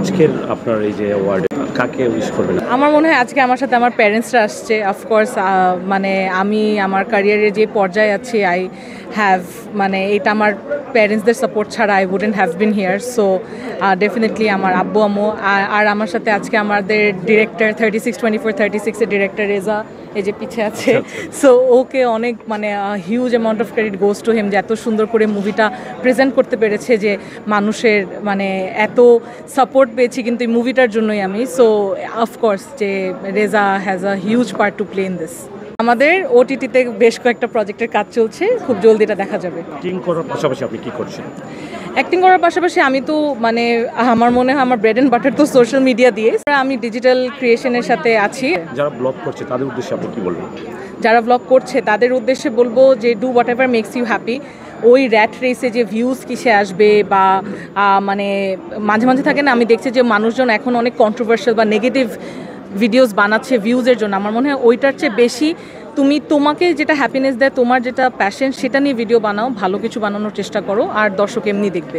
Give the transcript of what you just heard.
আজকের আপনার এই যে অ্যাওয়ার্ডে কাকে উইশ করবেন? আমার মনে হয় আজকে আমার সাথে আমার প্যারেন্টসরা আসছে। অফকোর্স মানে আমি আমার ক্যারিয়ারে যে পর্যায়ে আছি আই হ্যাভ মানে এটা আমার প্যারেন্টসদের সাপোর্ট ছাড়া I wouldn't have been here. So definitely আমার আব্বু আম্মু আর আমার সাথে আজকে আমাদের ডিরেক্টর 36/24/36 এর ডিরেক্টর রেজা এই যে পিছে আছে। সো ওকে অনেক মানে huge amount of credit goes to him যে এত সুন্দর করে মুভিটা প্রেজেন্ট করতে পেরেছে, যে মানুষের মানে এত সাপোর্ট পেয়েছি কিন্তু এই মুভিটার জন্যই আমি। সো অফকোর্স যে Reza has a huge part to play in this. আমাদের ওটিটিতে বেশ কয়েকটা প্রজেক্টের কাজ চলছে, খুব জলদি এটা দেখা যাবে। অ্যাক্টিং করার পাশাপাশি আপনি কি করছেন? অ্যাক্টিং করার পাশাপাশি আমি তো মানে আমার মনে হয় আমার ব্রেড অ্যান্ড বাটার তো সোশ্যাল মিডিয়া দিয়ে। আমি ডিজিটাল ক্রিয়েশনের সাথে আছি। যারা ব্লগ করছে তাদের উদ্দেশ্যে আপনি কি বলবেন? যারা ব্লগ করছে তাদের উদ্দেশ্যে বলবো যে do whatever makes you happy. ওই র্যাট রেসে যে ভিউজ কিসে আসবে বা মানে মাঝে মাঝে থাকে না, আমি দেখছি যে মানুষজন এখন অনেক কন্ট্রোভার্সিয়াল বা নেগেটিভ ভিডিওস বানাচ্ছে ভিউজের জন্য। আমার মনে হয় ওইটার চেয়ে বেশি তুমি তোমাকে যেটা হ্যাপিনেস দেয়, তোমার যেটা প্যাশন, সেটা নিয়ে ভিডিও বানাও, ভালো কিছু বানানোর চেষ্টা করো, আর দর্শক এমনি দেখবে।